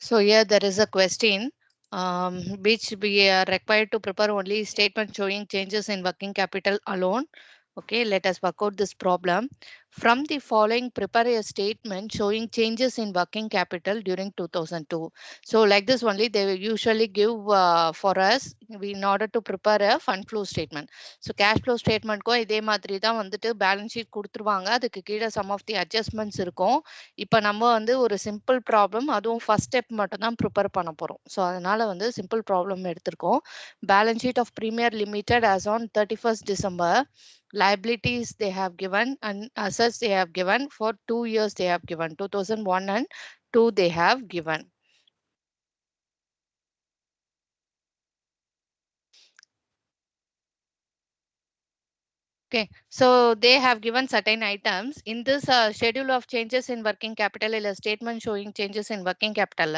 So here there is a question which we are required to prepare only statement showing changes in working capital alone. Okay, let us work out this problem. From the following, prepare a statement showing changes in working capital during 2002. So like this only they will usually give for us in order to prepare a fund flow statement. So cash flow statement ko இதே மாதிரி தான் வந்துட்டு balance sheet கொடுத்துருவாங்க. அதுக்கு கீழே some of the adjustments இருக்கும். இப்போ நம்ம வந்து ஒரு சிம்பிள் ப்ராப்ளம் அதுவும் ஃபர்ஸ்ட் ஸ்டெப் மட்டும் தான் ப்ரிப்பேர் பண்ண போறோம். ஸோ அதனால வந்து சிம்பிள் ப்ராப்ளம் எடுத்திருக்கோம். Balance sheet of Premier Limited as on 31st December. Liabilities they have given and assets they have given for 2 years they have given 2001 and 2 they have given. Okay, so they have given certain items in this schedule of changes in working capital a statement showing changes in working capital.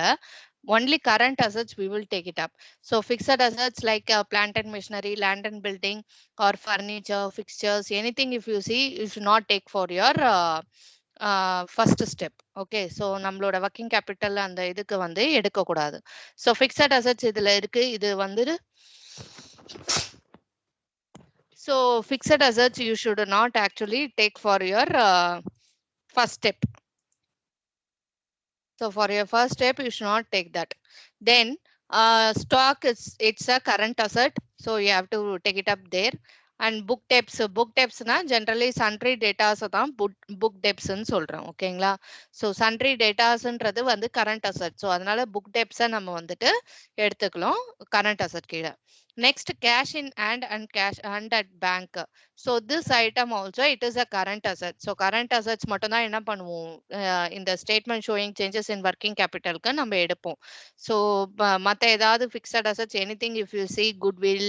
Only current assets we will take it up. So fixed assets like plant and machinery, land and building, or furniture, fixtures, anything if you see, you should not take for your first step. Okay, so நம்மளோட working capital அந்த இதுக்கு வந்து எடுக்க கூடாது. So fixed assets இதுல இருக்கு, இது வந்து so fixed assets you should not actually take for your first step. So for your first step, you should not take that. Then stock is it's a current asset, so you have to take it up there. And book debts na generally sundry data தான் book debts ன்னு சொல்றோம். ஓகேங்களா? So sundry datasன்றது வந்து current asset. So அதனால book debts நம்ம வந்துட்டு எடுத்துக்கலாம் current asset கீழ. Next, cash in hand and cash and at bank. So this item also it is a current asset. So current assets மட்டும் தான் என்ன பண்ணுவோம் இந்த statement showing changes in working capital க்கு நம்ம எடுப்போம். So மத்த ஏதாவது fixed assets anything if you see goodwill,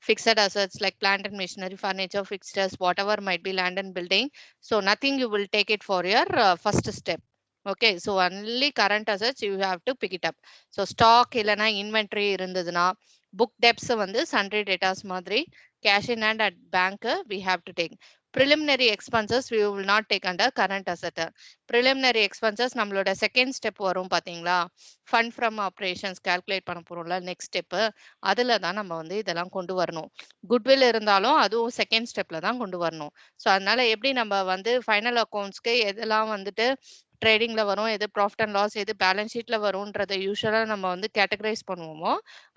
fixed assets like plant and machinery, furniture, fixtures, whatever might be land and building. So nothing you will take it for your first step. Okay, so only current assets you have to pick it up. So stock இல்லனா inventory இருந்ததுன்னா book debts வந்து sundry datas மாதிரி cash in hand at bank we have to take. Preliminary expenses we will not take under current asset. Preliminary expenses நம்மளோட second step வரும் பாத்தீங்களா, fund from operations calculate பண்ண போறோம்ல next step, அதுல தான் நம்ம வந்து இதெல்லாம் கொண்டு வரணும். goodwill இருந்தாலும் அதுவும் second stepல தான் கொண்டு வரணும். ஸோ அதனால எப்படி நம்ம வந்து ஃபைனல் அக்கௌண்ட்ஸ்க்கு எதெல்லாம் வந்துட்டு ட்ரேடிங்ல வரும், எது ப்ராஃபிட் அண்ட் லாஸ், எது பேலன்ஸ் ஷீட்ல வரும்ன்றதை யூஸ்வலா நம்ம வந்து கேட்டகரைஸ் பண்ணுவோமோ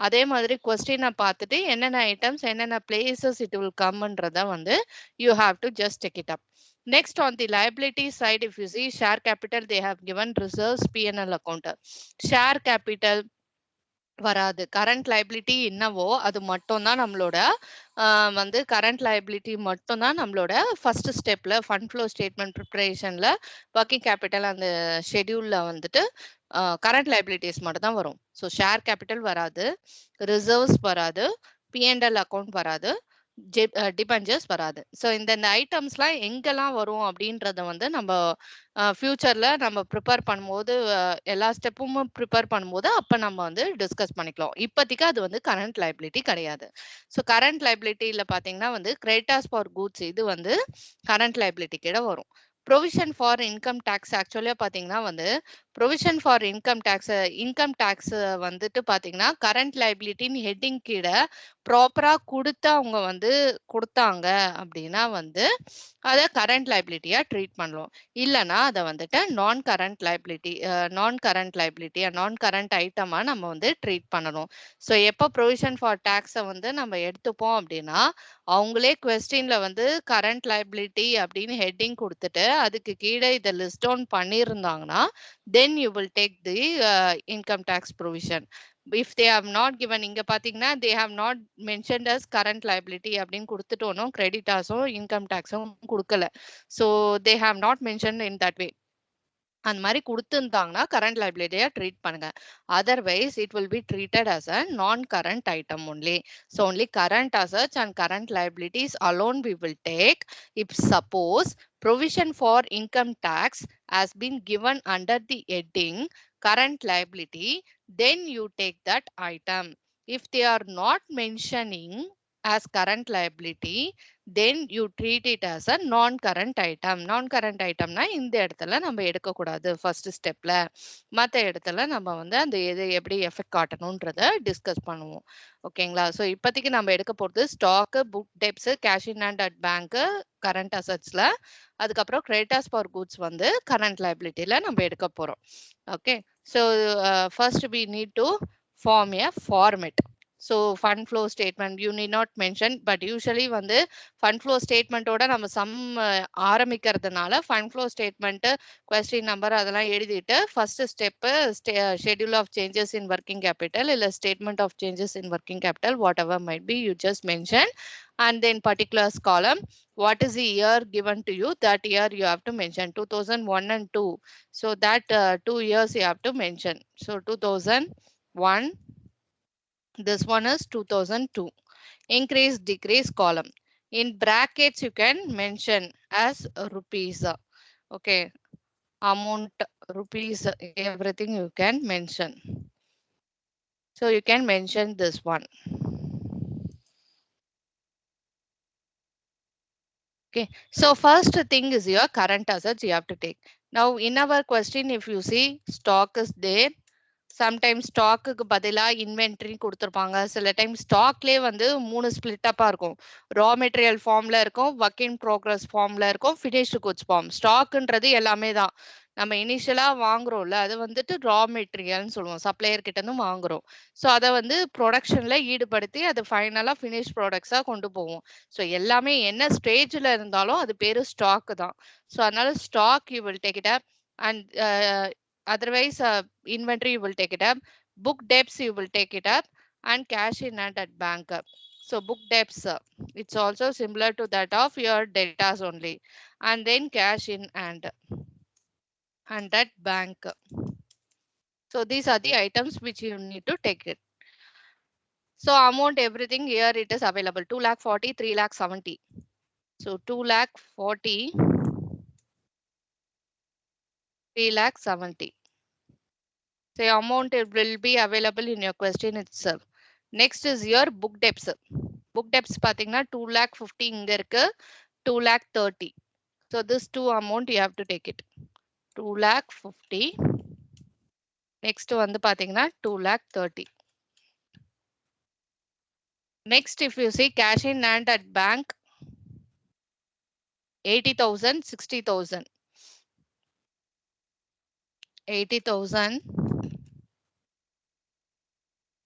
அதே மாதிரி கொஸ்டினை பார்த்துட்டு என்னென்ன ஐட்டம்ஸ் என்னென்ன பிளேசஸ் இட் வில் கம்ன்றத வந்து you have to just check it up. Next, on the liability side, if you see share capital, they have given reserves P&L account. Share capital வராது. கரண்ட் லைபிலிட்டி என்னவோ அது மட்டும் தான் நம்மளோட வந்து current liability மட்டும் தான் நம்மளோட ஃபர்ஸ்ட் ஸ்டெப்ல ஃபண்ட் ஃப்ளோ ஸ்டேட்மெண்ட் ப்ரிப்பரேஷன்ல ஒர்க்கிங் கேபிட்டல் அந்த ஷெட்யூல்ல வந்துட்டு கரண்ட் லைபிலிட்டிஸ் மட்டும் தான் வரும். ஸோ ஷேர் கேபிட்டல் வராது, ரிசர்வ்ஸ் வராது, பிஎன்எல் அக்கௌண்ட் வராது, டிபெஞ்சர்ஸ் வராது. ஸோ இந்த ஐட்டம்ஸ்லாம் எங்கெல்லாம் வரும் அப்படின்றத வந்து நம்ம ஃபியூச்சர்ல நம்ம ப்ரிப்பேர் பண்ணும்போது எல்லா ஸ்டெப்பும் ப்ரிப்பேர் பண்ணும்போது அப்ப நம்ம வந்து டிஸ்கஸ் பண்ணிக்கலாம். இப்போதைக்கு அது வந்து கரண்ட் லைபிலிட்டி கிடையாது. ஸோ கரண்ட் லைபிலிட்டியில பார்த்தீங்கன்னா வந்து கிரெடிட்டார்ஸ் ஃபார் கூட்ஸ் இது வந்து கரண்ட் லைபிலிட்டி கீழ வரும். ப்ரொவிஷன் ஃபார் இன்கம் டேக்ஸ் ஆக்சுவலியா பார்த்தீங்கன்னா வந்து ப்ரொவிஷன் ஃபார் இன்கம் டேக்ஸ் வந்துட்டு பார்த்தீங்கன்னா கரண்ட் லைபிலிட்டின்னு ஹெட்டிங் கீழ ப்ராப்பரா கொடுத்து அவங்க வந்து கொடுத்தாங்க அப்படின்னா வந்து அதை கரண்ட் லைபிலிட்டியா ட்ரீட் பண்ணலாம். இல்லைன்னா அதை வந்துட்டு நான் கரண்ட் லைபிலிட்டி நான் கரண்ட் ஐட்டமா நம்ம வந்து ட்ரீட் பண்ணணும். ஸோ எப்போ ப்ரொவிஷன் ஃபார் டேக்ஸை வந்து நம்ம எடுத்துப்போம் அப்படின்னா அவங்களே கொஸ்டின்ல வந்து கரண்ட் லைபிலிட்டி அப்படின்னு ஹெட்டிங் கொடுத்துட்டு அதுக்கு கீழே இதை லிஸ்ட் டவுன் பண்ணியிருந்தாங்கன்னா then you will take the income tax provision. if they have not given இங்க பாத்தீங்கன்னா they have not mentioned as current liability அப்படின்னு கொடுத்துட்டோனும் கிரெடிட்டாஸும் இன்கம் டேக்ஸும் கொடுக்கல. so they have not mentioned in that way. அந்த மாதிரி கொடுத்துருந்தாங்கன்னா current லைபிலிட்டியா treat பண்ணுங்க. Otherwise it will be treated as a நான் current item only. so only current assets and current liabilities alone we will take if suppose provision for income tax has been given under the heading current liability, then you take that item. If they are not mentioning as current liability, then you treat it as a non-current item. Non-current itemனா இந்த இடத்துல நம்ம எடுக்கக்கூடாது first ஸ்டெப்ல. மற்ற இடத்துல நம்ம வந்து அந்த எது எப்படி எஃபெக்ட் காட்டணுன்றத டிஸ்கஸ் பண்ணுவோம். ஓகேங்களா? ஸோ இப்போதைக்கு நம்ம எடுக்க போகிறது stock, book debts, cash in hand at bank, current அசட்ஸ்ல. அதுக்கப்புறம் கிரெடிட்டார்ஸ் ஃபார் குட்ஸ் வந்து கரண்ட் லைபிலிட்டியில் நம்ம எடுக்க போகிறோம். Okay, so first we need to form a format. So fund flow statement you need not mention, but usually வந்து fund flow statement ஓட நம்ம sum ஆரம்பிக்கிறதுனால fund flow statement question number அதெல்லாம் எழுதிட்டு first step schedule of changes in working capital இல்ல statement of changes in working capital whatever might be you just mention, and then particulars column what is the year given to you, that year you have to mention 2001 and 2. So that 2 years you have to mention. So 2001, this one is 2002. Increase decrease column. In brackets you can mention as rupees. Okay, amount rupees, everything you can mention. So you can mention this one. Okay, so first thing is your current assets you have to take. Now in our question, if you see stock is there, sometimes ஸ்டாக்குக்கு பதிலாக inventory கொடுத்துருப்பாங்க. சில time ஸ்டாக்லேயே வந்து 3 split அப்பாக இருக்கும். Raw material ஃபார்மில் இருக்கும், work in progress ஃபார்மில் இருக்கும், ஃபினிஷ்டு குட்ஸ் ஃபார்ம். ஸ்டாக்குன்றது எல்லாமே தான். நம்ம இனிஷியலாக வாங்குறோம்ல, அது வந்துட்டு ரா மெட்டீரியல்னு சொல்லுவோம். சப்ளையர் கிட்டேருந்து வாங்குறோம். ஸோ அதை வந்து ப்ரொடக்ஷனில் ஈடுபடுத்தி அது ஃபைனலாக ஃபினிஷ் ப்ராடக்ட்ஸாக கொண்டு போவோம். ஸோ எல்லாமே என்ன ஸ்டேஜில் இருந்தாலும் அது பேர் ஸ்டாக்கு தான். ஸோ அதனால stock you will take it up, and otherwise inventory you will take it up, book debts you will take it up, and cash in hand at bank. So book debts it's also similar to that of your debtors only, and then cash in hand and at bank. So these are the items which you need to take it. So amount everything here it is available 2 lakh 40, 3 lakh 70. So 2 lakh 40, 3 lakh 70. So amount it will be available in your question itself. Next is your book debts. Book debts பாத்தீங்கன்னா 2 lakh 50 இங்க இருக்கு, 2 lakh 30. So this two amount you have to take it. 2 lakh 50. Next வந்து பாத்தீங்கன்னா 2 lakh 30. Next if you see cash in hand at bank 80,000, 60,000. 80,000,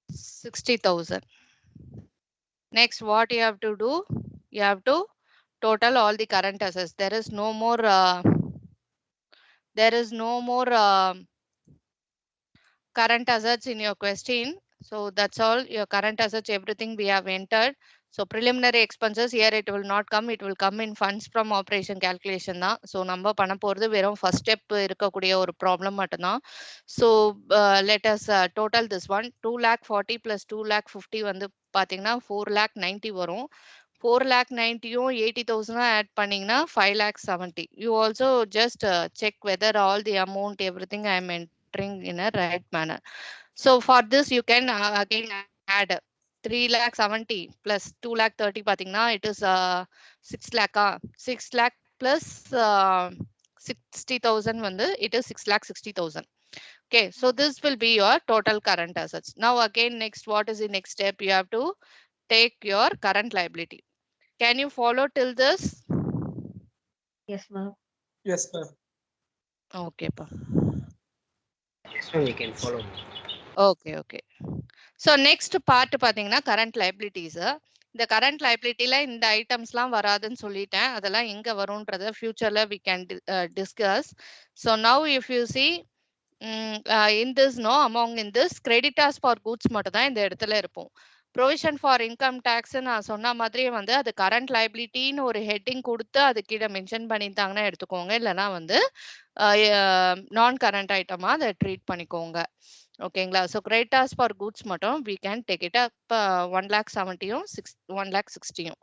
60,000. Next what you have to do? You have to total all the current assets. There is no more current assets in your question. So that's all your current assets, everything we have entered. So preliminary expenses here it will not come, it will come in funds from operation calculation தான். So நம்ம பண்ண போறது வெறும் first step இருக்கக்கூடிய ஒரு problem மட்டும்தான். So let us total this one 2 lakh 40 plus 2 lakh 50 வந்து பாத்தீங்கன்னா 4 lakh 90 வரும். 4 lakh 90யும் 80,000 add பண்ணீங்கன்னா 5 lakh 70. You also just check whether all the amount everything I am entering in a right manner. So for this you can again add 3 lakh 70 plus 2 lakh 30 பாத்தீங்கன்னா it is 6 lakh 6 lakh plus 60,000 வந்து it is 6 lakh 60,000. Okay, so this will be your total current assets. Now again next what is the next step? You have to take your current liability. Can you follow till this? Yes, ma'am. Yes, ma'am. Okay, pa. Yes, ma'am, we can follow. Okay, okay. So next part பாத்தீங்கன்னா current liabilities. இந்த current liabilityல இந்த ஐட்டம்ஸ்லாம் வராதுன்னு சொல்லிட்டேன். அதெல்லாம் எங்க வரும்ன்றத ஃபியூச்சர்ல we can discuss. So now if you see in this no among in this creditors for goods மட்டும் தான் இந்த இடத்துல இருப்போம். ப்ரொவிஷன் ஃபார் இன்கம் டேக்ஸ் நான் சொன்ன மாதிரியே வந்து அது கரண்ட் லைபிலிட்டின்னு ஒரு ஹெட்டிங் கொடுத்து அது கீழே மென்ஷன் பண்ணியிருந்தாங்கன்னா எடுத்துக்கோங்க, இல்லைன்னா வந்து நான் கரண்ட் ஐட்டமா அதை ட்ரீட் பண்ணிக்கோங்க. ஓகேங்களா? ஸோ கிரெடிட்டார்ஸ் ஃபார் குட்ஸ் மட்டும் we can take it up 1 lakh 70யும் 1 lakh 60யும்.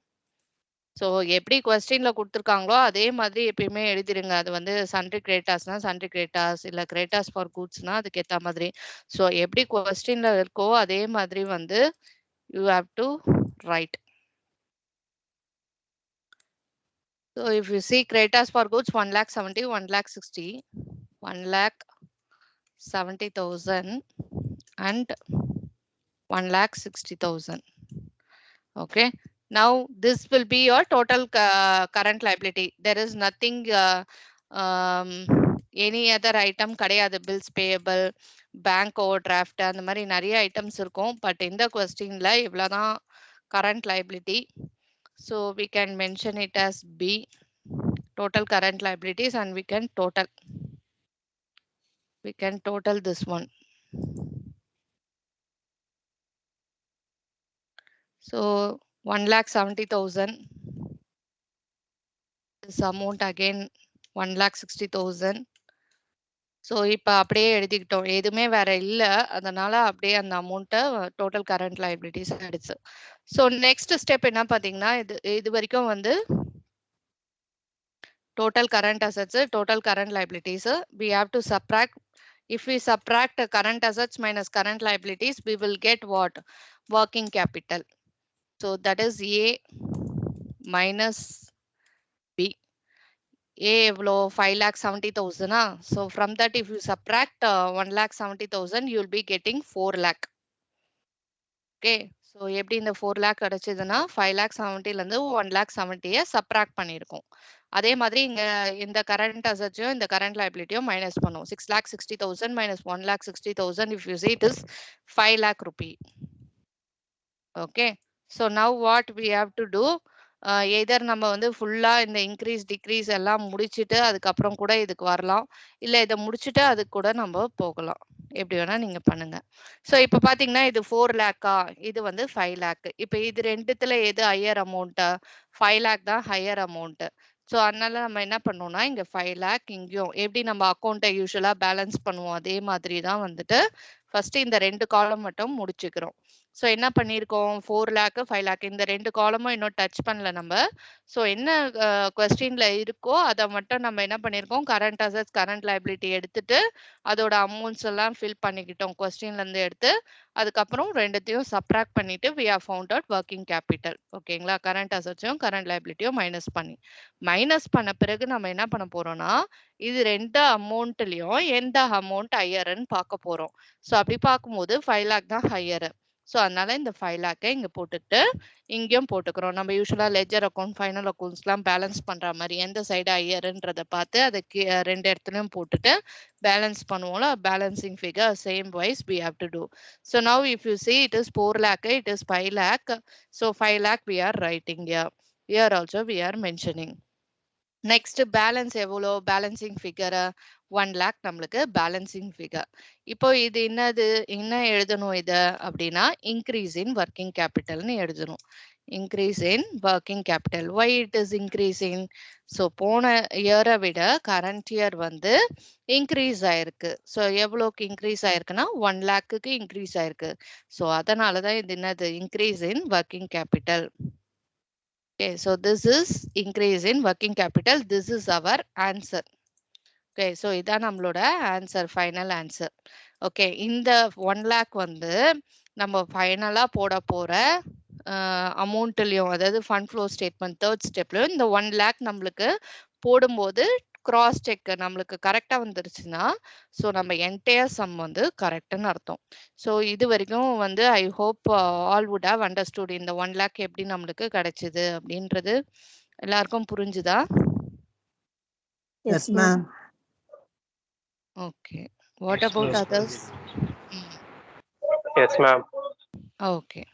ஸோ எப்படி கொஸ்டின்ல கொடுத்துருக்காங்களோ அதே மாதிரி எப்பயுமே எழுதிருங்க. அது வந்து சன்ட்ரி கிரெடிட்டார்ஸ்னா சன்ட்ரி கிரெடிட்டார்ஸ், இல்லை கிரெடிட்டார்ஸ் ஃபார் குட்ஸ்னா அதுக்கு ஏற்ற மாதிரி. ஸோ எப்படி கொஸ்டின்ல இருக்கோ அதே மாதிரி வந்து you have to right. So if you see creditors for goods 1,70,000, 1,60,000, 1,70,000 and 1,60,000. Okay. Now this will be your total current liability. There is nothing any other item கிடையாது. Bills payable, bank overdraft அந்த மாதிரி நிறைய items இருக்கும். But இந்த கொஸ்டின்ல இவ்வளவுதான் current liability. So we can mention it as B, total current liabilities, and we can total this one. So 1,70,000. This amount again 1,60,000. So இப்போ அப்படியே எழுதிக்கிட்டோம். எதுவுமே வேற இல்ல. அதனால அப்படியே அந்த அமௌண்ட்டை டோட்டல் கரண்ட் லைபிலிட்டிஸ் ஆயிடுச்சு. ஸோ நெக்ஸ்ட் ஸ்டெப் என்ன பார்த்தீங்கன்னா, இது வரைக்கும் வந்து total current assets, total current liabilities. We have to subtract. If we subtract current assets minus current liabilities, we will get what? Working capital. So that is A minus B. A எவ்வளோ 5,70,000. So from that if you subtract 1,70,000, you will be getting 4 lakh. Okay. So எப்படி இந்த 4 lakh கிடைச்சதுன்னா 5,70,000 இருந்து 1,70,000 subtract பண்ணியிருக்கோம். அதே மாதிரி இங்க இந்த கரண்ட் அசட்ஸையும் இந்த கரண்ட் லைபிலிட்டியும் மைனஸ் பண்ணும். 6,60,000 minus 1,60,000, if you see it is 5 lakh rupee. Okay. So now what we have to do, எதர் நம்ம வந்து ஃபுல்லா இந்த இன்க்ரீஸ் டிக்ரீஸ் எல்லாம் முடிச்சுட்டு அதுக்கப்புறம் கூட இதுக்கு வரலாம், இல்ல இதை முடிச்சுட்டு அதுக்கு கூட நம்ம போகலாம். எப்படி வேணா நீங்க பண்ணுங்க. ஸோ இப்போ பாத்தீங்கன்னா இது 4 லேக்கா, இது வந்து 5 லேக். இப்போ இது ரெண்டுத்துல எது ஹையர் அமௌண்ட்? 5 லேக் தான் ஹையர் அமௌண்ட். ஸோ அதனால நம்ம என்ன பண்ணோம்னா இங்க 5 லேக் இங்கேயும் எப்படி நம்ம அக்கௌண்ட்டை யூஸ்வலா பேலன்ஸ் பண்ணுவோம் அதே மாதிரி தான் வந்துட்டு ஃபர்ஸ்ட் இந்த 2 காலம் மட்டும் முடிச்சுக்கிறோம். ஸோ என்ன பண்ணியிருக்கோம், 4 லேக் 5 லேக் இந்த 2 காலமும் இன்னும் டச் பண்ணல நம்ம. ஸோ என்ன கொஸ்டின்ல இருக்கோ அதை மட்டும் நம்ம என்ன பண்ணியிருக்கோம், கரண்ட் அசட்ஸ் கரண்ட் லைபிலிட்டி எடுத்துட்டு அதோட அமௌண்ட்ஸ் எல்லாம் ஃபில் பண்ணிக்கிட்டோம் கொஸ்டின்ல இருந்து எடுத்து. அதுக்கப்புறம் ரெண்டுத்தையும் சப்ராக்ட் பண்ணிட்டு we have found out working capital. ஓகேங்களா, கரண்ட் அசட்ஸையும் கரண்ட் லைபிலிட்டியும் மைனஸ் பண்ண பிறகு நம்ம என்ன பண்ண போறோம்னா இது 2 அமௌண்ட்லயும் எந்த அமௌண்ட் ஹையர்ன்னு பார்க்க போறோம். ஸோ அப்படி பார்க்கும்போது 5 லேக் தான் ஹையர். ஸோ அதனால இந்த 5 லேக்கை இங்க போட்டுட்டு இங்கேயும் போட்டுக்கிறோம். நம்ம யூஸ்வலா லெஜர் அக்கௌண்ட் ஃபைனல் அக்கௌண்ட்ஸ்லாம் பேலன்ஸ் பண்ற மாதிரி எந்த சைடு ஹையர்ன்றதை பார்த்து அதை 2 இடத்துலயும் போட்டுட்டு பேலன்ஸ் பண்ணுவோம்ல, balancing figure same wise we have to do. So now if you see it is 4 lakh, it is 5 lakh. So 5 lakh we are writing here. Here also we are mentioning. Next balance எவ்வளோ, balancing figure 1 lakh நம்மளுக்கு balancing figure. இப்போ இது என்ன எழுதணும் இது அப்படின்னா increase in working கேபிட்டல்னு எழுதணும். Increase in working capital. Why it is increasing? So போன இயரை விட கரண்ட் இயர் வந்து இன்க்ரீஸ் ஆயிருக்கு. ஸோ எவ்வளோக்கு இன்க்ரீஸ் ஆயிருக்குன்னா 1 லேக்குக்கு இன்க்ரீஸ் ஆயிருக்கு. ஸோ அதனால தான் இது என்னது increase in working capital. Okay, so this is increase in working capital. This is our answer. Okay, so இதான் நம்மளோட ஆன்சர், ஃபைனல் ஆன்சர். ஓகே, இந்த 1 லேக் வந்து நம்ம ஃபைனலா போட போற அமௌண்ட்லயும், அதாவது ஃபண்ட் ஃப்ளோ ஸ்டேட்மெண்ட் தேர்ட் ஸ்டெப்லயும் இந்த 1 லேக் நம்மளுக்கு போடும்போது கிராஸ் செக் நம்மளுக்கு கரெக்டா வந்துருச்சுன்னா ஸோ நம்ம என்டையர் சம் வந்து கரெக்ட்னு அர்த்தம். ஸோ இது வரைக்கும் வந்து I hope all would have understood இந்த 1 லேக் எப்படி நம்மளுக்கு கிடைச்சது அப்படின்றது எல்லாருக்கும் புரிஞ்சுதா? Yes, ma'am. Okay, what about others? Yes, ma'am. Okay,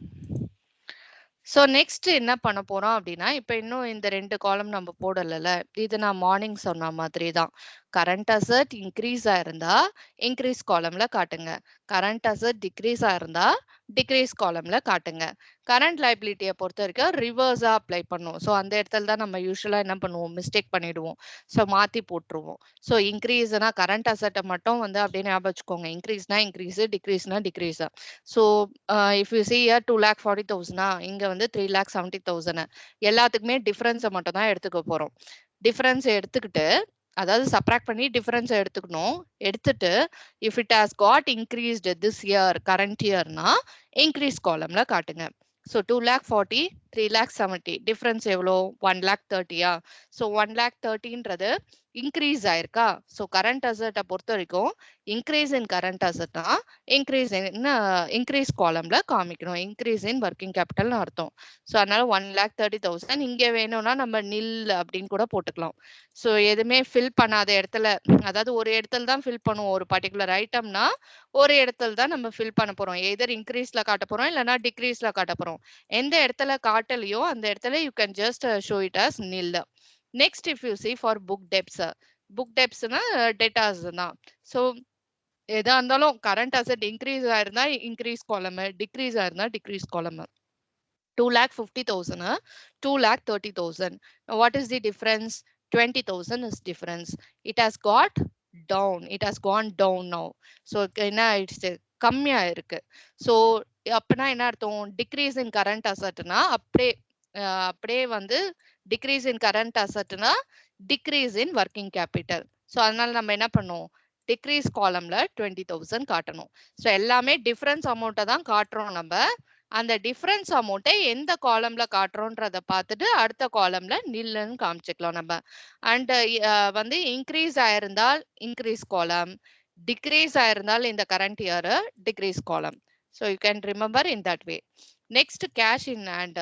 so next என்ன பண்ண போறோம் அப்படின்னா, இப்போ இன்னும் இந்த 2 காலம் நம்ம போடலைல, இது நான் மார்னிங் சொன்ன மாதிரி தான். கரண்ட் அசட் இன்க்ரீஸ் ஆயிருந்தா இன்க்ரீஸ் காலம்ல காட்டுங்க, கரண்ட் அசட் டிக்ரீஸ் ஆயிருந்தா டிக்ரீஸ் காலம்ல காட்டுங்க. கரண்ட் லைபிலிட்டியை பொறுத்த வரைக்கும் ரிவர்ஸா அப்ளை பண்ணுவோம். ஸோ அந்த இடத்துல தான் நம்ம யூஸ்வலா என்ன பண்ணுவோம், மிஸ்டேக் பண்ணிடுவோம். ஸோ மாத்தி போட்டுருவோம். ஸோ இன்க்ரீஸ்னா கரண்ட் அசட்டை மட்டும் வந்து அப்படியே ஞாபகம் வச்சுக்கோங்க, இன்க்ரீஸ்னா இன்க்ரீஸ், டிக்ரீஸ்னா decrease. So if you see here 2,40,000 இங்க வந்து 3,70,000 எல்லாத்துக்குமே டிஃபரன்ஸை மட்டும் தான் எடுத்துக்க போறோம். டிஃபரன்ஸ் எடுத்துக்கிட்டு அதாவது சப்ராக்ட் பண்ணி டிஃபரன்ஸ் எடுத்துக்கணும். எடுத்துட்டு if it has got increased this year current இயர்னா இன்க்ரீஸ் காலம்ல காட்டுங்க. So 2 lakh 40, 3 lakh 70. Difference எவ்வளோ 1 lakh 30யா? So 1 lakh 30ன்றது increase ஆயிருக்கா? So current asset பொறுத்த வரைக்கும் increase in current assetனா increase columnல காமிக்கணும். increase in working capital அர்த்தம். So அதனால 1 lakh 30,000 இங்க வேணும்னா நம்ம nil அப்படின்னு கூட போட்டுக்கலாம். So எதுவுமே fill பண்ணாத இடத்துல, அதாவது ஒரு இடத்துல தான் fill பண்ணுவோம் ஒரு particular itemனா ஒரு இடத்துல தான் நம்ம fill பண்ண போறோம். either increaseல காட்ட போறோம் இல்லைன்னா decreaseல காட்ட போறோம். எந்த இடத்துல காட்டலையோ அந்த இடத்துல you can just show it as nil. Next, if you see for book debts, book debts னா debtors தான். So எதா இருந்தாலும் current asset increase ஆயிருந்தா increase column, decrease ஆயிருந்தா decrease column. 2,50,000, 2,30,000. Now, what is the difference? 20,000 is difference. It has got down. It has gone down now. So என்ன ஆயிடுச்சு கம்மியா இருக்கு. ஸோ அப்பனா என்ன அர்த்தம் டிக்ரீஸ் இன் கரண்ட் அசட்னா அப்படியே வந்து டிக்ரீஸ் இன் கரண்ட் அசட்னா decrease in working capital. So அதனால நம்ம என்ன பண்ணோம் டிக்ரீஸ் காலம்ல 20,000 காட்டணும். ஸோ எல்லாமே டிஃபரன்ஸ் அமௌண்ட்டை தான் காட்டுறோம் நம்ம. அந்த டிஃபரன்ஸ் அமௌண்ட்டை எந்த காலம்ல காட்டுறோன்றத பார்த்துட்டு அடுத்த காலம்ல நில்லுன்னு காமிச்சுக்கலாம் நம்ம. அண்ட் வந்து இன்க்ரீஸ் ஆயிருந்தால் இன்க்ரீஸ் காலம், டிக்ரீஸ் ஆயிருந்தால் இந்த current year decrease column. So you can remember in that way. Next cash in hand,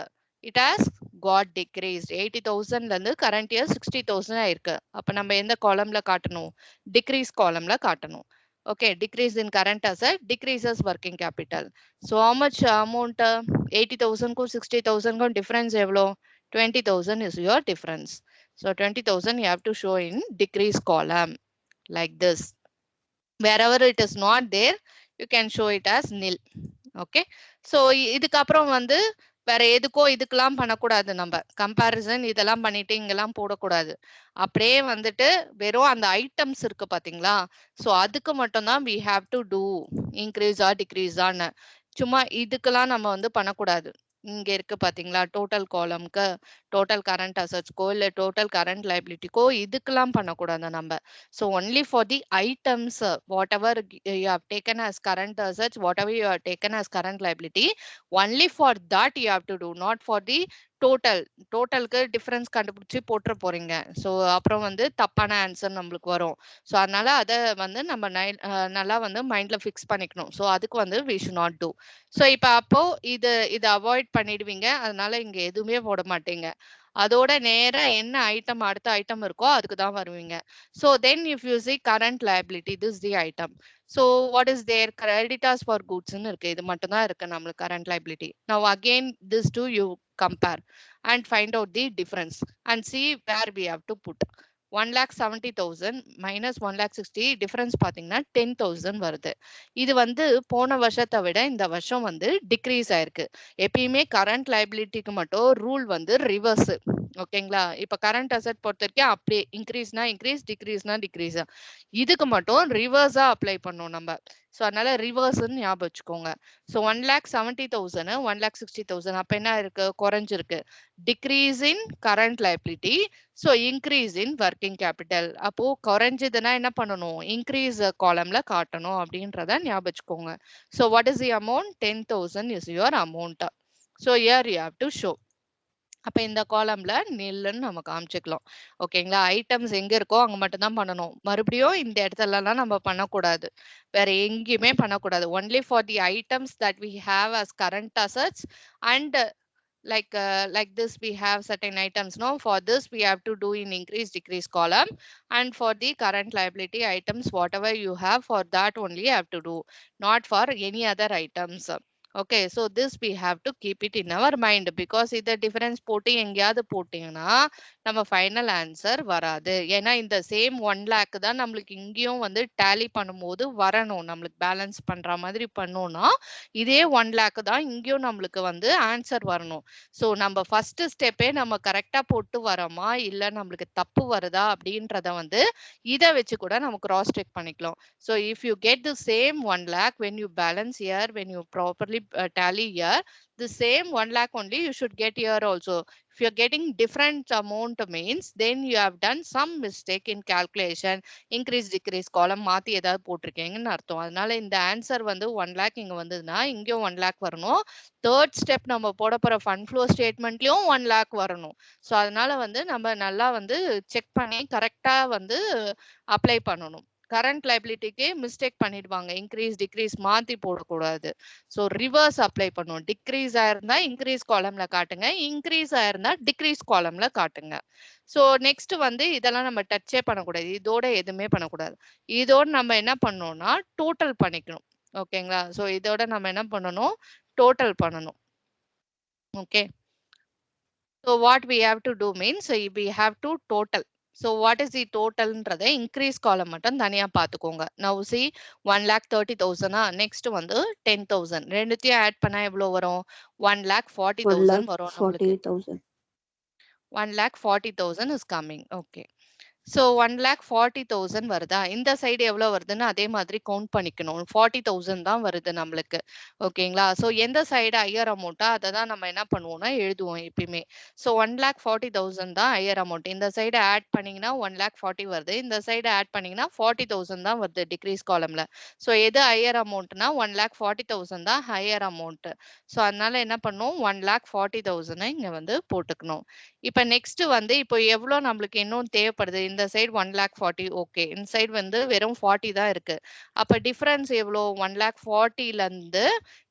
it has got decreased. 80,000ல இருந்து கரண்ட் இயர் 60,000 ஆயிருக்கு. அப்ப நம்ம எந்த காலம்ல காட்டணும் டிக்ரீஸ் காலம்ல காட்டணும். Okay, decrease in current asset decreases working capital. So how much amount 80,000 க்கும் 60,000 க்கும் difference எவ்வளோ 20,000 is your difference. So 20,000 you have to show in decrease column like this. Wherever it is not there, you can show it as nil. Okay, so இதுக்கப்புறம் வந்து வேற எதுக்கோ இதுக்கெல்லாம் பண்ணக்கூடாது. நம்ம கம்பேரிசன் இதெல்லாம் பண்ணிட்டு இங்கெல்லாம் போடக்கூடாது. அப்படியே வந்துட்டு வெறும் அந்த ஐட்டம்ஸ் இருக்கு பாத்தீங்களா, ஸோ அதுக்கு மட்டும்தான் we have to do increase or decrease ஆன்னு. சும்மா இதுக்கெல்லாம் நம்ம வந்து பண்ணக்கூடாது. இங்க இருக்கு பாத்தீங்களா டோட்டல் காலம்க்கு டோட்டல் கரண்ட் அசட்ஸ்க்கோ இல்ல டோட்டல் கரண்ட் லைபிலிட்டிக்கோ இதுக்கெல்லாம் பண்ணக்கூடாது நம்ம. So only for the items whatever you have taken as current assets, whatever you have taken as current liability, only for that you have to do, not for the டோட்டலுக்கு difference கண்டுபிடிச்சி போட்டுற போறீங்க. So அப்புறம் வந்து தப்பான answer நம்மளுக்கு வரும். So அதனால அதை வந்து நம்ம நல்லா வந்து மைண்ட்ல ஃபிக்ஸ் பண்ணிக்கணும். ஸோ அதுக்கு வந்து we should not do. So இப்போ அப்போ இதை அவாய்ட் பண்ணிடுவீங்க. அதனால இங்க எதுவுமே போட மாட்டீங்க. அதோட நேரா என்ன ஐட்டம் அடுத்த ஐட்டம் இருக்கோ அதுக்கு தான் வருவீங்க. So then if you see current liability, this is the item. So what is there? Creditors for goods ன்னு இருக்கு. இது மட்டும் தான் இருக்கு நம்மளுக்கு current liability. Now again this two you compare and find out the difference and see where we have to put. 1,70,000 minus 1,60,000 difference பாத்தீங்கன்னா 10,000 வருது. இது வந்து போன வருஷத்தை விட இந்த வருஷம் வந்து டிக்ரீஸ் ஆயிருக்கு. எப்பயுமே கரண்ட் லைபிலிட்டிக்கு மட்டும் ரூல் வந்து ரிவர்ஸ். ஓகேங்களா, இப்ப கரண்ட் அசெட் பொறுத்த வரைக்கும் அப்படியே இன்க்ரீஸ்னா இன்க்ரீஸ், டிக்ரீஸ்னா டிக்ரீஸ். இதுக்கு மட்டும் ரிவர்ஸா அப்ளை பண்ணோம் நம்ம. ஸோ அதனால ரிவர்ஸ்ன்னு ஞாபகம் வச்சுக்கோங்க. ஸோ 1,70,000 1,60,000 அப்ப என்ன இருக்கு குறைஞ்சிருக்கு. Degrees in current liability, so increase in working capital. அப்போ குறைஞ்சதுன்னா என்ன பண்ணணும் இன்க்ரீஸ் காலம்ல காட்டணும் அப்படின்றத ஞாபகம் வச்சுக்கோங்க. So what is the amount 10,000 is your amount. So here you have to show. அப்ப இந்த காலம்ல நில்லுன்னு நம்ம காமிச்சுக்கலாம். ஓகேங்களா, ஐட்டம்ஸ் எங்க இருக்கோ அங்க மட்டும் தான் பண்ணணும். மறுபடியும் இந்த இடத்துலலாம் நம்ம பண்ணக்கூடாது, வேற எங்கேயுமே பண்ணக்கூடாது. Only for the items that we have as current assets and like this we have certain items. No, for this we have to do in increase decrease column, and for the current liability items whatever you have, for that only you have to do, not for any other items. Okay, so this we have to keep it in our mind, because இந்த difference போட்டு எங்கேயாவது போட்டீங்கன்னா நம்ம final answer வராது. ஏன்னா இந்த same 1 lakh தான் நம்மளுக்கு இங்கேயும் வந்து டேலி பண்ணும்போது வரணும். நம்மளுக்கு பேலன்ஸ் பண்ற மாதிரி பண்ணோம்னா இதே 1 lakh தான் இங்கேயும் நம்மளுக்கு வந்து ஆன்சர் வரணும். ஸோ நம்ம ஃபர்ஸ்ட் ஸ்டெப்பே நம்ம கரெக்டா போட்டு வரோமா இல்ல நம்மளுக்கு தப்பு வருதா அப்படின்றத வந்து இதை வச்சு கூட நம்ம கிராஸ் செக் பண்ணிக்கலாம். So if you get the same 1 lakh when you balance here, when you properly tally here, the same 1 lakh only you should get here also. If you're getting different amount means then you have done some mistake in calculation. Increase decrease column மாத்தி ஏதாவது போட்டிருக்கீங்கன்னு அர்த்தம். அதனால இந்த answer வந்து 1 lakh இங்க வந்ததுன்னா இங்கேயும் 1 lakh வரணும். தேர்ட் ஸ்டெப் நம்ம போட போற ஃபண்ட் ஃப்ளோ ஸ்டேட்மெண்ட்லயும் 1 lakh வரணும். ஸோ அதனால வந்து நம்ம நல்லா வந்து செக் பண்ணி கரெக்டா வந்து அப்ளை பண்ணணும். கரண்ட் லைபிலிட்டிக்கு மிஸ்டேக் பண்ணிடுவாங்க. இன்க்ரீஸ் டிக்ரீஸ் மாத்தி போடக்கூடாது. ஸோ ரிவர்ஸ் அப்ளை பண்ணும். டிக்ரீஸ் ஆயிருந்தா இன்க்ரீஸ் காலம்ல காட்டுங்க, இன்க்ரீஸ் ஆயிருந்தா டிக்ரீஸ் காலம்ல காட்டுங்க. ஸோ நெக்ஸ்ட் வந்து இதெல்லாம் நம்ம டச்சே பண்ணக்கூடாது. இதோட எதுவுமே பண்ணக்கூடாது. இதோட நம்ம என்ன பண்ணோம்னா டோட்டல் பண்ணிக்கணும். ஓகேங்களா? ஸோ இதோட நம்ம என்ன பண்ணணும், டோட்டல் பண்ணணும். Okay. So what we have to do means we have to total. So what is the totalன்றதை increase column மட்டும் தனியா பார்த்துக்கோங்க. Now see 1,30,000 next வந்து 10,000 ரெண்டுத்தையும் ஆட் பண்ணா எவ்வளவு வரும்? 1,40,000 வரும் நம்மளுக்கு. 1,40,000. 1,40,000 is coming. Okay. ஸோ 1,40,000 வருதா? இந்த சைடு எவ்வளோ வருதுன்னு அதே மாதிரி கவுண்ட் பண்ணிக்கணும். 40,000 தான் வருது நம்மளுக்கு. ஓகேங்களா? ஸோ எந்த சைடு ஹையர் அமௌண்ட்டா அதை தான் நம்ம என்ன பண்ணுவோம்னா எழுதுவோம் எப்பயுமே. ஸோ 1,40,000 தான் ஹையர் அமௌண்ட். இந்த சைடு ஆட் பண்ணீங்கன்னா 1,40,000 வருது. இந்த சைடு ஆட் பண்ணீங்கன்னா 40,000 தான் வருது டிக்ரீஸ் காலம்ல. ஸோ எது ஹையர் அமௌண்ட்னா 1,40,000 தான் ஹையர் அமௌண்ட். ஸோ அதனால என்ன பண்ணும், 1,40,000 இங்க வந்து போட்டுக்கணும். இப்ப நெக்ஸ்ட் வந்து இப்போ எவ்வளோ நம்மளுக்கு இன்னும் தேவைப்படுது? இந்த சைடு 1,40,000 ஓகே. இந்த சைடு வந்து வெறும் 40 தான் இருக்கு. அப்ப டிஃபரன்ஸ் எவ்வளோ? 1,40,000ல இருந்து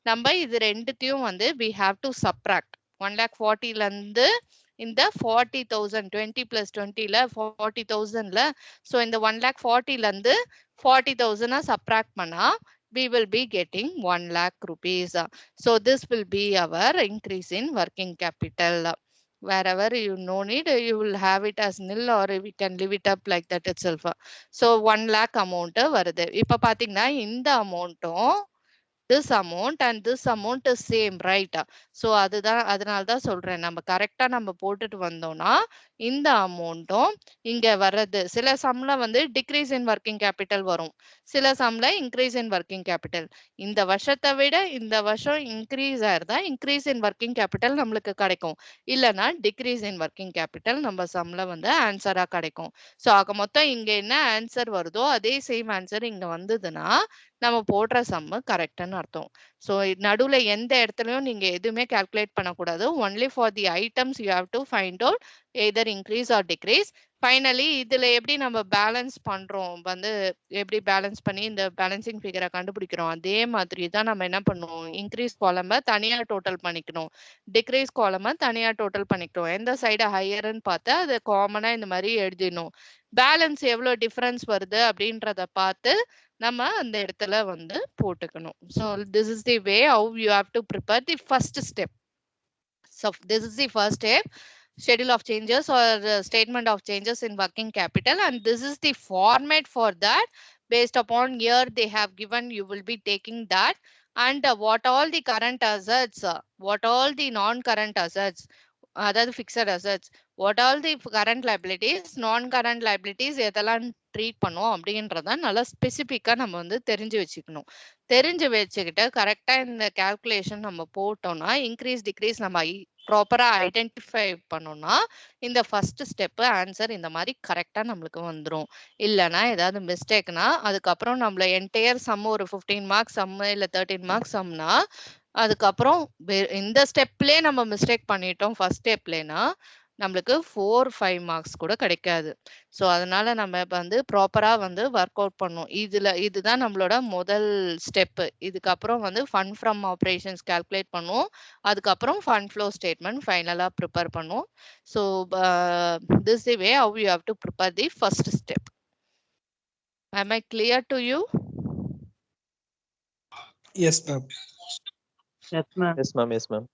நம்ம இது ரெண்டுத்தையும் வந்து we have to subtract. 1,40,000ல இருந்து இந்த 40,000 20 plus 20ல 40,000ல ஸோ இந்த 1,40,000ல இருந்து 40,000 subtract பண்ணா we will be getting 1 lakh rupees. So this will be our increase in working capital. Wherever you no need, you will have it as nil or we can leave it up like that itself. So 1 lakh amount வருது. இப்ப பாத்தீங்கன்னா இந்த அமௌண்ட்டும் this amount and this amount is same, right? So அதுதான் அதனால தான் சொல்றேன், நம்ம கரெக்டா நம்ம போட்டுட்டு வந்தோம்னா இந்த அமௌண்ட்டும் இங்க வர்றது. சில சம்ல வந்து டிக்ரீஸ் இன் ஒர்க்கிங் கேபிட்டல் வரும், சில சம்ல இன்க்ரீஸ் இன் ஒர்க்கிங் கேபிட்டல். இந்த வருஷத்தை விட இந்த வருஷம் இன்க்ரீஸ் ஆயிருந்தா இன்க்ரீஸ் இன் ஒர்க்கிங் கேபிட்டல் நம்மளுக்கு கிடைக்கும். இல்லைன்னா டிக்ரீஸ் இன் ஒர்க்கிங் கேபிட்டல் நம்ம சம்ல வந்து ஆன்சரா கிடைக்கும். ஸோ ஆக மொத்தம் இங்க என்ன ஆன்சர் வருதோ அதே சேம் ஆன்சர் இங்க வந்ததுன்னா நம்ம போடுற சம்மு கரெக்ட்னு அர்த்தம். ஸோ நடுவுல எந்த இடத்துலயும் நீங்க எதுவுமே கால்குலேட் பண்ணக்கூடாது. Only for the items you have to find out either increase R degrees. Finally இதுல எப்படி நம்ம பேலன்ஸ் பண்றோம் வந்து எப்படி பேலன்ஸ் பண்ணி இந்த பேலன்சிங் ஃபிகரை கண்டுபிடிக்கிறோம், அதே மாதிரி தான் நம்ம என்ன பண்ணுவோம், இன்க்ரீஸ் காலமை தனியா டோட்டல் பண்ணிக்கணும், டிக்ரீஸ் காலமை தனியா டோட்டல் பண்ணிக்கணும். எந்த சைடு ஹையர்னு பார்த்தா அது காமனா இந்த மாதிரி எழுதிடணும். பேலன்ஸ் எவ்வளோ டிஃபரன்ஸ் வருது அப்படின்றத பார்த்து நம்ம அந்த இடத்துல வந்து போட்டுக்கணும். So this is the way how you have to prepare the first step. So this is the first step, schedule of changes or statement of changes in working capital, and this is the format for that. Based upon here they have given, you will be taking that, and what all the current assets, what all the non-current assets, அதாவது fixed assets, what all the current liabilities, நான் current liabilities எதெல்லாம் treat பண்ணும் அப்படின்றத நல்லா ஸ்பெசிஃபிக்காக நம்ம வந்து தெரிஞ்சு வச்சுக்கணும். தெரிஞ்சு வச்சுக்கிட்டு கரெக்டாக இந்த கால்குலேஷன் நம்ம போட்டோம்னா இன்க்ரீஸ் டிக்ரீஸ் நம்ம ப்ராப்பராக ஐடென்டிஃபை பண்ணோம்னா இந்த ஃபர்ஸ்ட் ஸ்டெப்பு ஆன்சர் இந்த மாதிரி கரெக்டாக நம்மளுக்கு வந்துடும். இல்லைனா ஏதாவது மிஸ்டேக்னா அதுக்கப்புறம் நம்மள என்டையர் சம் ஒரு 15 மார்க்ஸ் சம்மு இல்லை 13 மார்க்ஸ் சம்னா அதுக்கப்புறம் இந்த ஸ்டெப்லேயே நம்ம மிஸ்டேக் பண்ணிட்டோம் ஃபர்ஸ்ட் ஸ்டெப்லேனா நம்மளுக்கு 4-5 மார்க்ஸ் கூட கிடைக்காது. ஸோ அதனால நம்ம இப்போ வந்து ப்ராப்பராக வந்து ஒர்க் அவுட் பண்ணும். இதுதான் நம்மளோட முதல் ஸ்டெப்பு. இதுக்கப்புறம் வந்து ஃபண்ட் ஃப்ரம் ஆப்ரேஷன்ஸ் கால்குலேட் பண்ணுவோம். அதுக்கப்புறம் ஃபண்ட் ஃப்ளோ ஸ்டேட்மெண்ட் ஃபைனலாக ப்ரிப்பேர் பண்ணுவோம். So this the way how you have to prepare the first step. Am I clear to you? Yes, ma'am. Yes, ma'am. Yes, ma'am. Yes, ma'am.